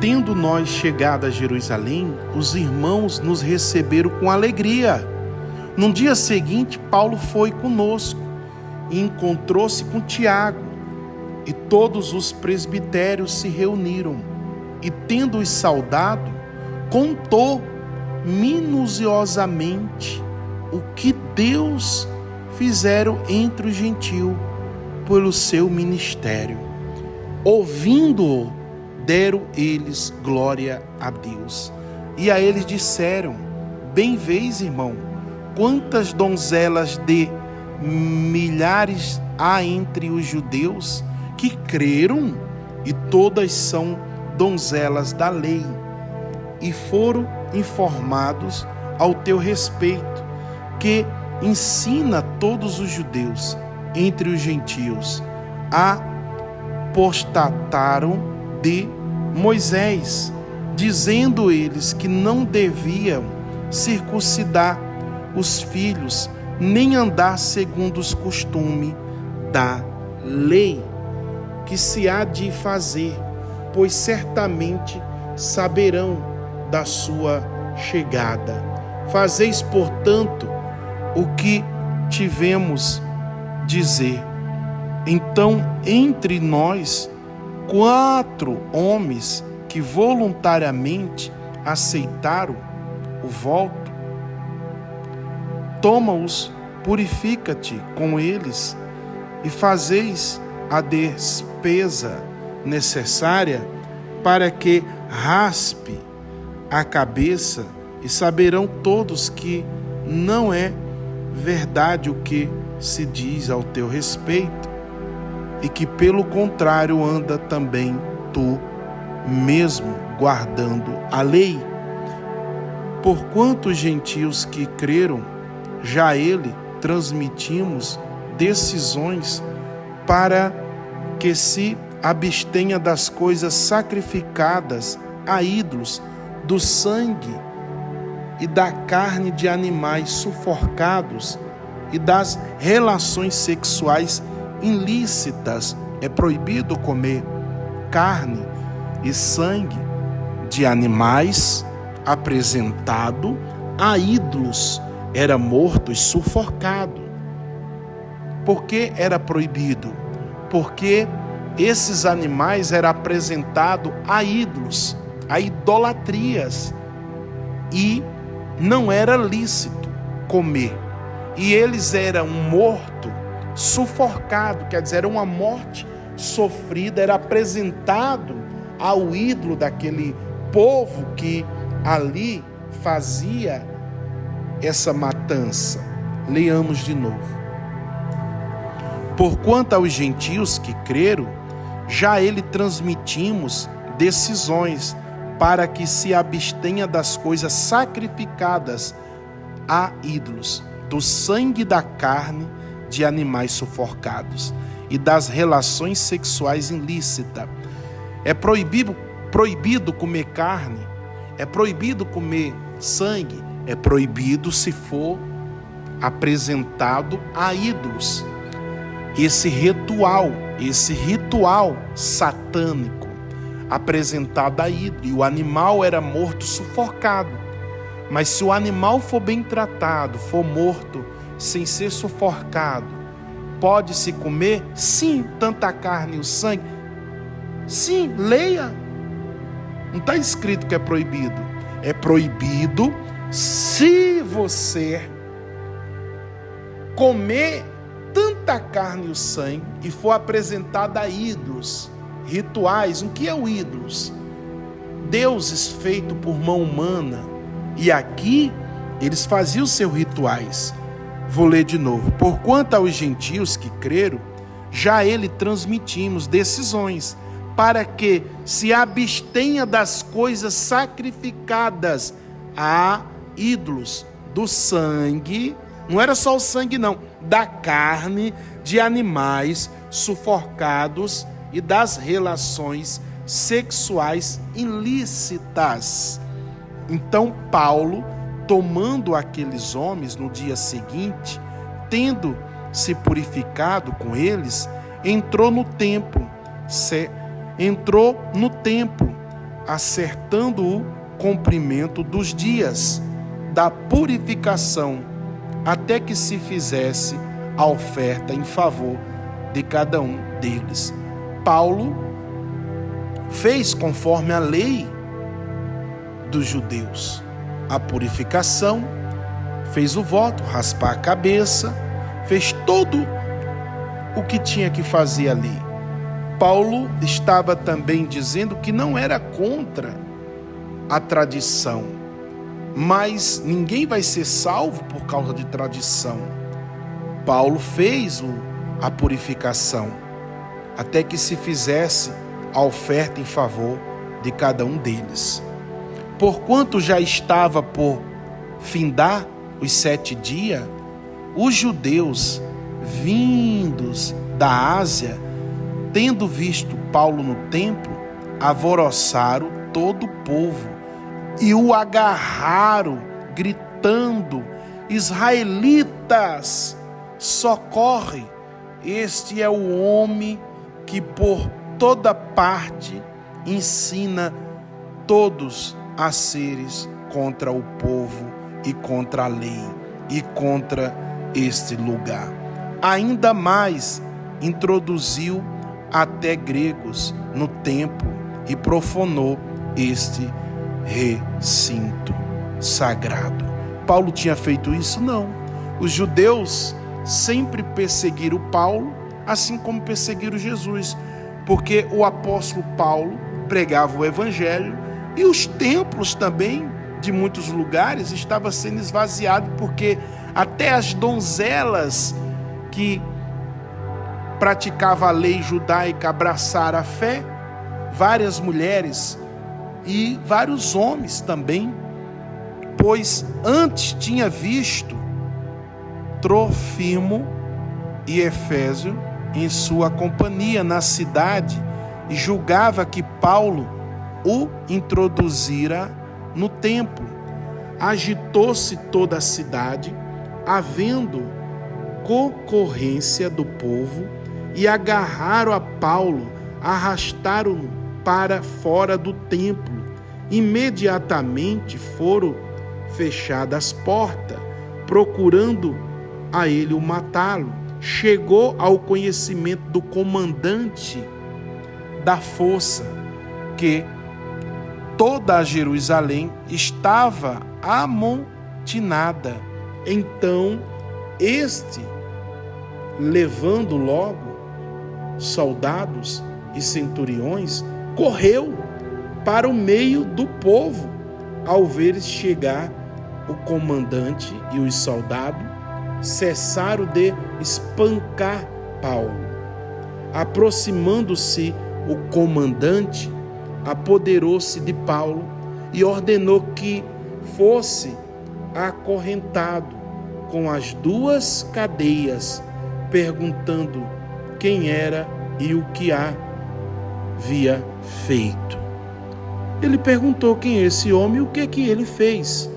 tendo nós chegado a Jerusalém, os irmãos nos receberam com alegria. No dia seguinte, Paulo foi conosco e encontrou-se com Tiago, e todos os presbitérios se reuniram, e tendo-os saudado, contou minuciosamente o que Deus fizeram entre os gentios pelo seu ministério. Ouvindo-o, deram eles glória a Deus. E a eles disseram: bem vês, irmão, quantas donzelas de milhares há entre os judeus que creram, e todas são donzelas da lei, e foram informados ao teu respeito, que ensina todos os judeus entre os gentios apostataram de Moisés, dizendo eles que não deviam circuncidar os filhos, nem andar segundo os costumes da lei, que se há de fazer, pois certamente saberão da sua chegada. Fazeis, portanto, o que tivemos dizer. Então, entre nós, 4 homens que voluntariamente aceitaram o voto, toma-os, purifica-te com eles e fazeis a despesa necessária para que raspe a cabeça, e saberão todos que não é verdade o que se diz ao teu respeito, e que pelo contrário anda também tu mesmo guardando a lei. Porquanto os gentios que creram, já ele transmitimos decisões para que se abstenha das coisas sacrificadas a ídolos, do sangue e da carne de animais sufocados e das relações sexuais ilícitas. É proibido comer carne e sangue de animais apresentado a ídolos. Era morto e sufocado. Por que era proibido? Porque esses animais eram apresentados a ídolos, a idolatrias, e não era lícito comer. E eles eram mortos, sufocado, quer dizer, era uma morte sofrida, era apresentado ao ídolo daquele povo que ali fazia essa matança. Leamos de novo. Porquanto aos gentios que creram, já ele transmitimos decisões para que se abstenha das coisas sacrificadas a ídolos, do sangue da carne de animais sufocados e das relações sexuais ilícitas. É proibido comer carne, é proibido comer sangue, é proibido se for apresentado a ídolos. Esse ritual satânico apresentado a ídolo, e o animal era morto sufocado. Mas se o animal for bem tratado, for morto sem ser sufocado, pode-se comer? Sim, tanto a carne e o sangue. Sim, leia. Não está escrito que é proibido. É proibido se você comer tanta carne e o sangue e for apresentada a ídolos, rituais. O que é o ídolos? Deuses feitos por mão humana. E aqui eles faziam seus rituais. Vou ler de novo. Porquanto aos gentios que creram, já ele transmitimos decisões para que se abstenha das coisas sacrificadas a ídolos, do sangue, não era só o sangue não, da carne de animais sufocados e das relações sexuais ilícitas. Então Paulo, tomando aqueles homens no dia seguinte, tendo se purificado com eles, entrou no templo, acertando o cumprimento dos dias da purificação, até que se fizesse a oferta em favor de cada um deles. Paulo fez conforme a lei dos judeus a purificação, fez o voto, raspar a cabeça, fez todo o que tinha que fazer ali. Paulo estava também dizendo que não era contra a tradição, mas ninguém vai ser salvo por causa de tradição. Paulo fez a purificação, até que se fizesse a oferta em favor de cada um deles. Porquanto já estava por findar os 7 dias, os judeus vindos da Ásia, tendo visto Paulo no templo, alvoroçaram todo o povo e o agarraram, gritando: israelitas, socorre! Este é o homem que por toda parte ensina todos a seres contra o povo e contra a lei e contra este lugar. Ainda mais introduziu até gregos no templo e profanou este recinto sagrado. Paulo tinha feito isso? Não. Os judeus sempre perseguiram Paulo, assim como perseguiram Jesus, porque o apóstolo Paulo pregava o evangelho e os templos também de muitos lugares estavam sendo esvaziados, porque até as donzelas que praticavam a lei judaica abraçaram a fé, várias mulheres e vários homens também, pois antes tinha visto Trófimo e Efésio em sua companhia na cidade e julgava que Paulo o introduzira no templo. Agitou-se toda a cidade, havendo concorrência do povo, e agarraram a Paulo, arrastaram-no para fora do templo. Imediatamente foram fechadas as portas, procurando a ele o matá-lo. Chegou ao conhecimento do comandante da força que toda a Jerusalém estava amontinada. Então este, levando logo soldados e centuriões, correu para o meio do povo. Ao ver chegar o comandante e os soldados, cessaram de espancar Paulo. Aproximando-se o comandante, apoderou-se de Paulo e ordenou que fosse acorrentado com as 2 cadeias, perguntando quem era e o que havia feito. Ele perguntou quem é esse homem e o que é que ele fez.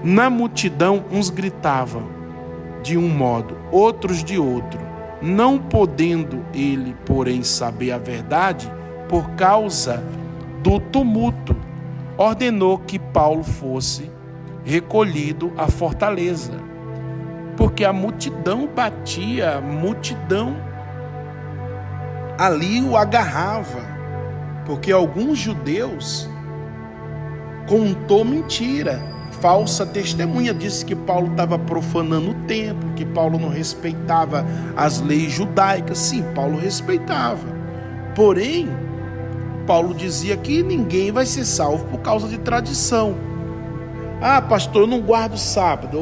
Na multidão, uns gritavam de um modo, outros de outro. Não podendo ele, porém, saber a verdade, por causa do tumulto, ordenou que Paulo fosse recolhido à fortaleza, porque a multidão batia, a multidão ali o agarrava, porque alguns judeus contou mentira, falsa testemunha, disse que Paulo estava profanando o templo, que Paulo não respeitava as leis judaicas. Sim, Paulo respeitava, porém Paulo dizia que ninguém vai ser salvo por causa de tradição. Ah, pastor, eu não guardo sábado,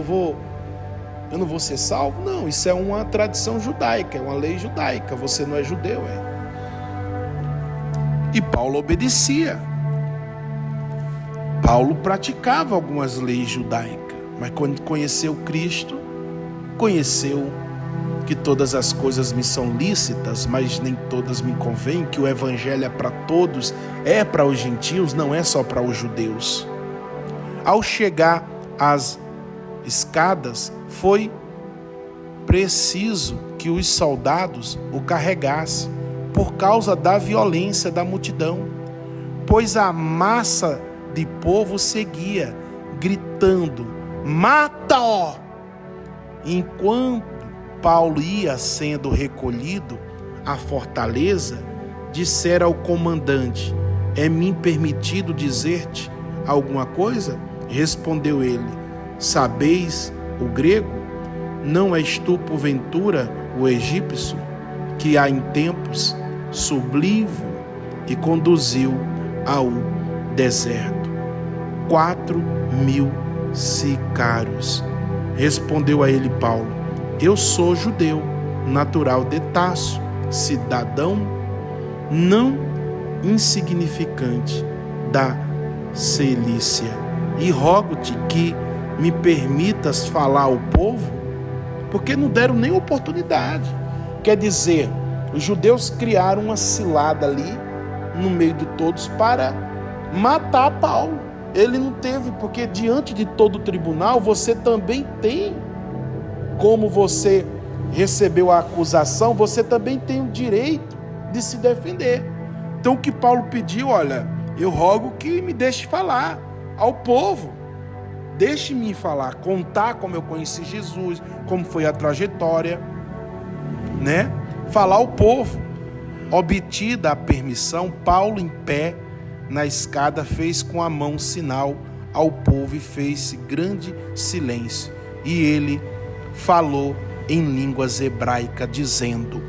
eu não vou ser salvo? Não, isso é uma tradição judaica, é uma lei judaica, você não é judeu, é. E Paulo obedecia. Paulo praticava algumas leis judaicas, mas quando conheceu Cristo, conheceu que todas as coisas me são lícitas, mas nem todas me convêm, que o evangelho é para todos, é para os gentios, não é só para os judeus. Ao chegar às escadas, foi preciso que os soldados o carregassem, por causa da violência da multidão. pois a massa de povo seguia, gritando: mata-o! Enquanto Paulo ia sendo recolhido à fortaleza, dissera ao comandante: é-me permitido dizer-te alguma coisa? Respondeu ele: sabeis o grego? Não és tu, porventura, o egípcio, que há em tempos sublivou e conduziu ao deserto 4.000 sicários? Respondeu a ele Paulo: eu sou judeu, natural de Tarso, cidadão não insignificante da Cilícia, e rogo-te que me permitas falar ao povo, porque não deram nem oportunidade. Quer dizer, os judeus criaram uma cilada ali no meio de todos para matar Paulo. Ele não teve, porque diante de todo o tribunal você também tem, como você recebeu a acusação, você também tem o direito de se defender. Então o que Paulo pediu: olha, eu rogo que me deixe falar ao povo, deixe-me falar, contar como eu conheci Jesus, como foi a trajetória, né? Falar ao povo. Obtida a permissão, Paulo, em pé na escada, fez com a mão sinal ao povo e fez-se grande silêncio. E ele falou em línguas hebraicas, dizendo: